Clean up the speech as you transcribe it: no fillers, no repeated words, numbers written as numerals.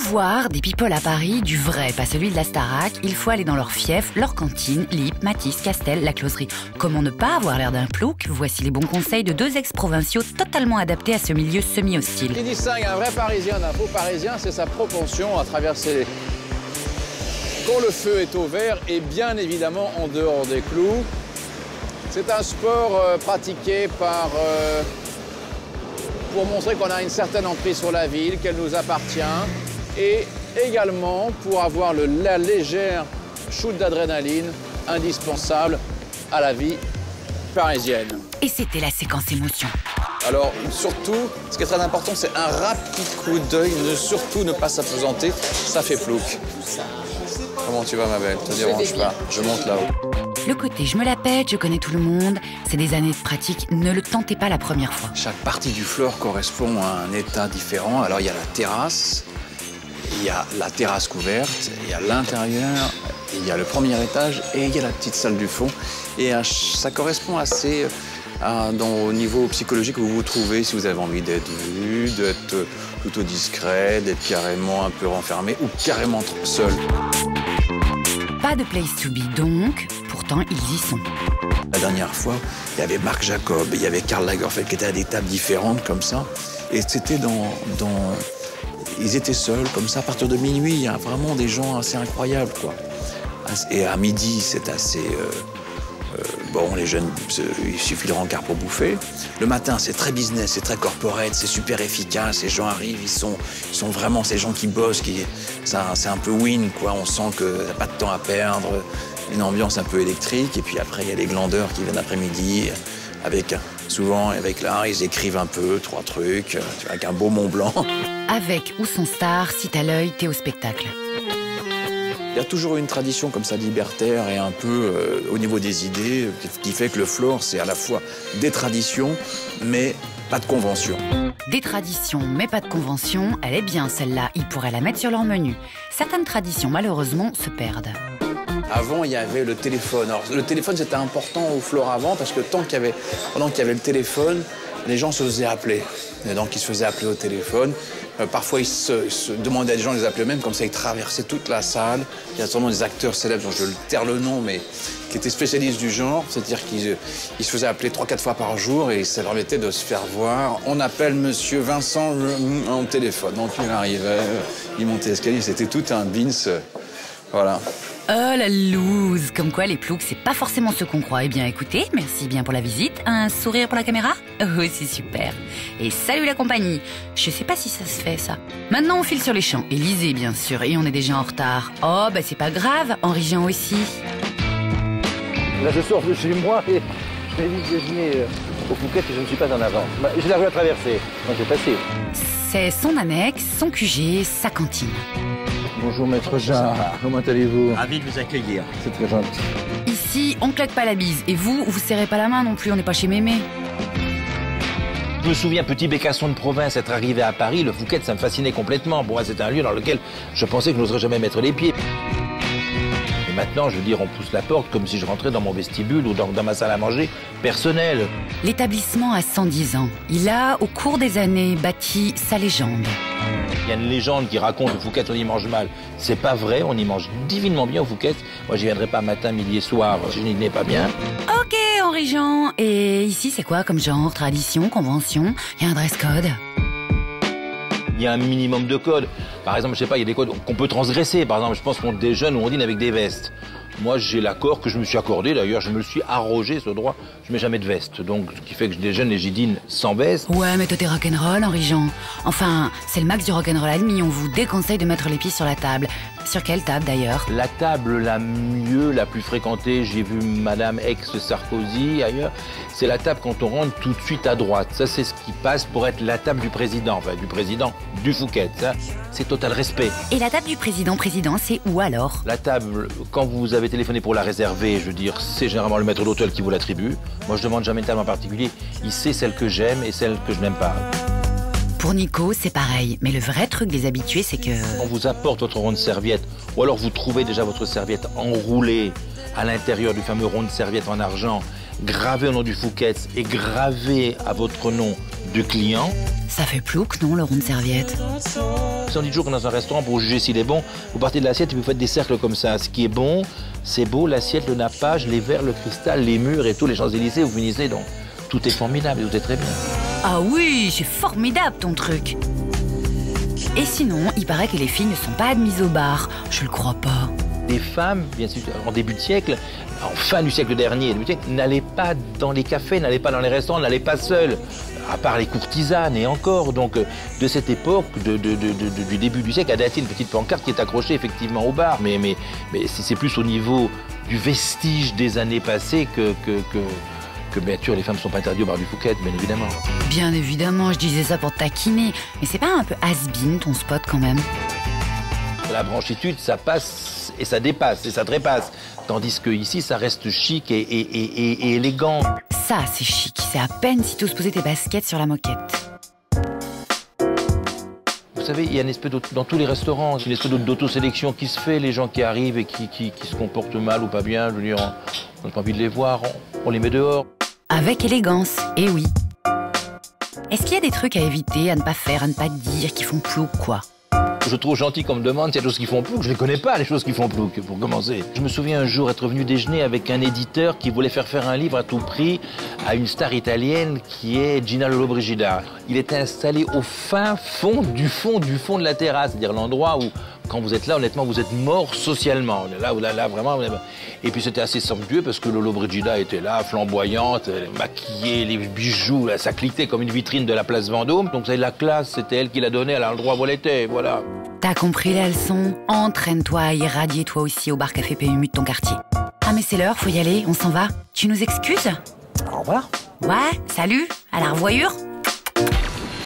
voir des people à Paris, du vrai, pas celui de la Starac, il faut aller dans leur fief, leur cantine, Lippe, Matisse, Castel, la closerie. Comment ne pas avoir l'air d'un plouc? Voici les bons conseils de deux ex-provinciaux totalement adaptés à ce milieu semi-hostile. Ce qui distingue un vrai Parisien d'un faux Parisien, c'est sa propension à traverser quand le feu est au vert et bien évidemment en dehors des clous. C'est un sport pratiqué pour montrer qu'on a une certaine emprise sur la ville, qu'elle nous appartient, et également pour avoir la légère shoot d'adrénaline indispensable à la vie parisienne. Et c'était la séquence émotion. Alors surtout, ce qui est très important, c'est un rapide coup d'œil, surtout ne pas s'apesanter, ça fait plouc. Comment tu vas, ma belle? Te dérange pas, je monte là-haut. Le côté je me la pète, je connais tout le monde, c'est des années de pratique, ne le tentez pas la première fois. Chaque partie du floor correspond à un état différent. Alors il y a la terrasse, il y a la terrasse couverte, il y a l'intérieur, il y a le premier étage et il y a la petite salle du fond. Et ça correspond assez au niveau psychologique où vous vous trouvez, si vous avez envie d'être vu, d'être plutôt discret, d'être carrément un peu renfermé ou carrément seul. Pas de place to be donc, pourtant ils y sont. La dernière fois, il y avait Marc Jacob, il y avait Karl Lagerfeld qui étaient à des tables différentes comme ça. Et c'était ils étaient seuls comme ça. À partir de minuit, il y a vraiment des gens assez incroyables, quoi. Et à midi, c'est assez... bon, les jeunes, il suffit de rencard pour bouffer. Le matin, c'est très business, c'est très corporate, c'est super efficace. Les gens arrivent, ils sont vraiment ces gens qui bossent, c'est un peu win, quoi. On sent qu'il n'y a pas de temps à perdre, une ambiance un peu électrique. Et puis après, il y a les glandeurs qui viennent l'après-midi, souvent avec l'art, ils écrivent un peu, 3 trucs, avec un beau Mont Blanc. Avec ou sans star, si t'as l'œil, t'es au spectacle. Il y a toujours une tradition comme ça libertaire et un peu au niveau des idées qui fait que le floor, c'est à la fois des traditions, mais pas de convention. Des traditions, mais pas de convention, elle est bien celle-là, ils pourraient la mettre sur leur menu. Certaines traditions, malheureusement, se perdent. Avant, il y avait le téléphone. Alors, le téléphone, c'était important au floor avant parce que pendant qu'il y avait le téléphone, les gens se faisaient appeler. Et donc, ils se faisaient appeler au téléphone. Parfois, ils se demandaient à des gens de les appeler eux-mêmes, comme ça, ils traversaient toute la salle. Il y a sûrement des acteurs célèbres, dont je taire le nom, mais qui étaient spécialistes du genre. C'est-à-dire qu'ils se faisaient appeler 3-4 fois par jour et ça leur permettait de se faire voir. On appelle monsieur Vincent en téléphone. Donc, il arrivait, il montait l'escalier, c'était tout un bins. Voilà. Oh la loose. Comme quoi les ploucs c'est pas forcément ce qu'on croit. Eh bien écoutez, merci bien pour la visite. Un sourire pour la caméra? Oh c'est super. Et salut la compagnie. Je sais pas si ça se fait ça. Maintenant on file sur les champs. Élysée bien sûr. Et on est déjà en retard. Oh bah c'est pas grave, Henri Jean aussi. Là je sors de chez moi et je vais vite déjeuner au Phuket et je ne suis pas en avance. J'ai la rue à traverser, donc je vais passer. C'est son annexe, son QG, sa cantine. Bonjour maître Jean, comment allez-vous? Ravi de vous accueillir. C'est très gentil. Ici, on claque pas la bise. Et vous serrez pas la main non plus, on n'est pas chez Mémé. Je me souviens, petit bécasson de province, être arrivé à Paris, le Phuket, ça me fascinait complètement. Bon, c'était un lieu dans lequel je pensais que je n'oserais jamais mettre les pieds. Et maintenant, je veux dire, on pousse la porte comme si je rentrais dans mon vestibule ou dans ma salle à manger personnelle. L'établissement a 110 ans. Il a, au cours des années, bâti sa légende. Il y a une légende qui raconte au Phuket on y mange mal. C'est pas vrai, on y mange divinement bien au Phuket. Moi, j'y viendrai pas matin, midi et soir si je n'y venais pas bien. Ok, Henri Jean. Et ici, c'est quoi comme genre, tradition, convention? Il y a un dress code? Il y a un minimum de codes. Par exemple, je sais pas, il y a des codes qu'on peut transgresser. Par exemple, je pense qu'on déjeune ou on dîne avec des vestes. Moi, j'ai l'accord que je me suis accordé. D'ailleurs, je me le suis arrogé, ce droit. Je mets jamais de veste. Donc, ce qui fait que je déjeune et j'y dîne sans veste. Ouais, mais toi, t'es rock'n'roll, Henri Jean. Enfin, c'est le max du rock'n'roll admis. On vous déconseille de mettre les pieds sur la table. Sur quelle table, d'ailleurs? La table la mieux, la plus fréquentée, j'ai vu Madame ex-Sarkozy ailleurs, c'est la table quand on rentre tout de suite à droite. Ça, c'est ce qui passe pour être la table du président. Enfin, du président du Phuket. Ça, c'est total respect. Et la table du président, c'est où alors? La table, quand vous avez téléphoné pour la réserver, je veux dire, c'est généralement le maître d'hôtel qui vous l'attribue. Moi, je demande jamais une table en particulier. Il sait celle que j'aime et celle que je n'aime pas. Pour Nico, c'est pareil. Mais le vrai truc des habitués, c'est que... On vous apporte votre rond de serviette, ou alors vous trouvez déjà votre serviette enroulée à l'intérieur du fameux rond de serviette en argent, gravé au nom du Phuket et gravé à votre nom du client. Ça fait plouc, non, le rond de serviette? On dit toujours que dans un restaurant, pour juger s'il est bon, vous partez de l'assiette et vous faites des cercles comme ça. Ce qui est bon, c'est beau, l'assiette, le nappage, les verres, le cristal, les murs et tout, les Champs-Élysées, vous finissez donc. Tout est formidable, tout est très bien. Ah oui, c'est formidable ton truc. Et sinon, il paraît que les filles ne sont pas admises au bar. Je le crois pas. Les femmes, bien sûr, en début de siècle, en fin du siècle dernier, n'allaient pas dans les cafés, n'allaient pas dans les restaurants, n'allaient pas seules, à part les courtisanes et encore. Donc, de cette époque, du début du siècle, a daté une petite pancarte qui est accrochée effectivement au bar. Mais c'est plus au niveau du vestige des années passées que bien sûr, les femmes ne sont pas interdites au bar du Fouquet, bien évidemment. Bien évidemment, je disais ça pour te taquiner. Mais c'est pas un peu has-been ton spot quand même? La branchitude, ça passe et ça dépasse et ça trépasse. Tandis que ici, ça reste chic et élégant. Ça, c'est chic. C'est à peine si t'oses poser tes baskets sur la moquette. Vous savez, il y a une espèce dans tous les restaurants, une espèce d'autosélection qui se fait. Les gens qui arrivent et qui se comportent mal ou pas bien, je veux dire, on n'a pas envie de les voir, on les met dehors. Avec élégance, eh oui. Est-ce qu'il y a des trucs à éviter, à ne pas faire, à ne pas dire, qui font plouc, quoi? Je trouve gentil qu'on me demande s'il y a des choses qui font plouc. Je ne les connais pas, les choses qui font plouc, pour commencer. Je me souviens un jour être venu déjeuner avec un éditeur qui voulait faire un livre à tout prix à une star italienne qui est Gina Lollobrigida. Il était installé au fin fond de la terrasse, c'est-à-dire l'endroit où, quand vous êtes là, honnêtement, vous êtes mort socialement. Là, vraiment. Et puis c'était assez somptueux parce que Lollobrigida était là, flamboyante, maquillée, les bijoux, là, ça cliquait comme une vitrine de la place Vendôme. Donc, vous savez, la classe, c'était elle qui l'a donnée à l'endroit où elle était, voilà. T'as compris la leçon? Entraîne-toi à irradier toi aussi au bar café PMU de ton quartier. Ah mais c'est l'heure, faut y aller, on s'en va. Tu nous excuses? Au revoir. Ouais, salut, à la revoyure.